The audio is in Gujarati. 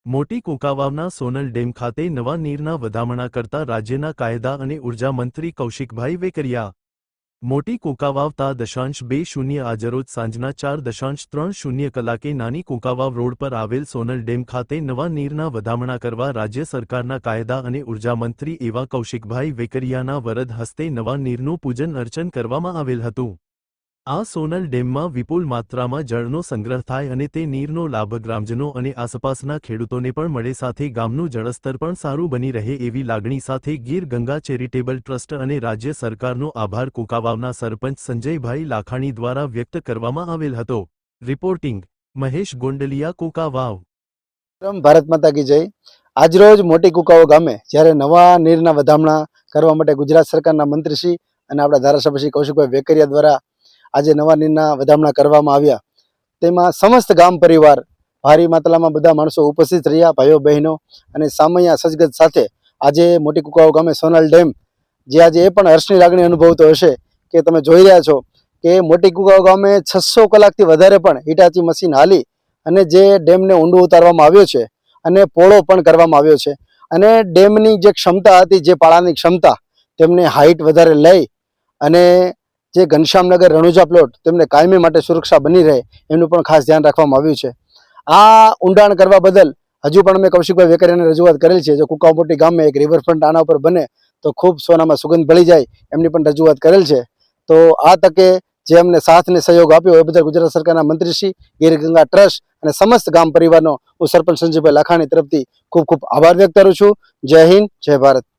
મોટી કુંકાવાવના સોનલ ડેમ ખાતે નવા નીરના વધામણા કરતા રાજ્યના કાયદા અને ઉર્જા મંત્રી કૌશિકભાઈ વેકરિયા. મોટી કુંકાવાવ તા 2.20 આજરોજ સાંજના 4.30 કલાકે નાની કુંકાવાવ રોડ પર આવેલ સોનલ ડેમ ખાતે નવા નીરના વધામણા કરવા રાજ્ય સરકારના કાયદા અને ઉર્જા મંત્રી એવા કૌશિકભાઈ વેકરિયાના વરદ હસ્તે નવા નીરનું પૂજન અર્ચન કરવામાં આવેલ હતું. આ સોનલ ડેમમાં વિપુલ માત્રામાં જળનો સંગ્રહ થાય અને તે નીરનો લાભ ગ્રામજનો અને આસપાસના ખેડૂતોને પણ મળે, સાથે ગામનું જળસ્તર પણ સારું બની રહે એવી લાગણી સાથે ગીર ગંગા ચેરિટેબલ ટ્રસ્ટ અને રાજ્ય સરકારનો આભાર કુંકાવાવના સરપંચ સંજયભાઈ લાખાણી દ્વારા વ્યક્ત કરવામાં આવેલ હતો. રિપોર્ટિંગ મહેશ ગોંડલિયા, કુંકાવાવ. ભારત માતા કી જય. આજરોજ મોટી કુંકાવાવ ગામે જ્યારે નવા નીરના વધામણા કરવા માટે ગુજરાત સરકારના મંત્રીશ્રી અને આપણા ધારાસભ્ય શ્રી કૌશિકભાઈ વેકરિયા દ્વારા આજે નવા નીરના વધામણા કરવામાં આવ્યા. તેમાં સમસ્ત ગામ પરિવાર ભારી માત્રામાં બધા માણસો ઉપસ્થિત રહ્યા, ભાઈઓ બહેનો અને સામૈયા સજગજ સાથે આજે મોટી કુંકાવાવ ગામે સોનલ ડેમ જે આજે એ પણ હર્ષની લાગણી અનુભવતો હશે કે તમે જોઈ રહ્યા છો કે મોટી કુંકાવાવ ગામે 600 કલાકથી વધારે પણ હિટાચી મશીન હાલી અને જે ડેમને ઊંડું ઉતારવામાં આવ્યો છે અને પોળો પણ કરવામાં આવ્યો છે. અને ડેમની જે ક્ષમતા હતી, જે પાળાની ક્ષમતા, તેમને હાઇટ વધારે લઈ અને જે ઘનશ્યામનગર રણુજા પ્લોટ તેમને કાયમી માટે સુરક્ષા બની રહે એનું પણ ખાસ ધ્યાન રાખવામાં આવ્યું છે. આ ઊંડાણ કરવા બદલ હજુ પણ અમે કૌશિકભાઈ વેકરિયાને રજૂઆત કરેલ છે. જો કુંકાવાવ મોટી ગામમાં એક રિવરફ્રન્ટ આના ઉપર બને તો ખૂબ સોનામાં સુગંધ ભળી જાય એમની પણ રજૂઆત કરેલ છે. તો આ તકે જે અમને સાથ અને સહયોગ આપ્યો એ બદલ ગુજરાત સરકારના મંત્રીશ્રી, ગીર ગંગા ટ્રસ્ટ અને સમસ્ત ગામ પરિવારનો હું સરપંચ સંજયભાઈ લાખાણી તરફથી ખૂબ ખૂબ આભાર વ્યક્ત કરું છું. જય હિન્દ, જય ભારત.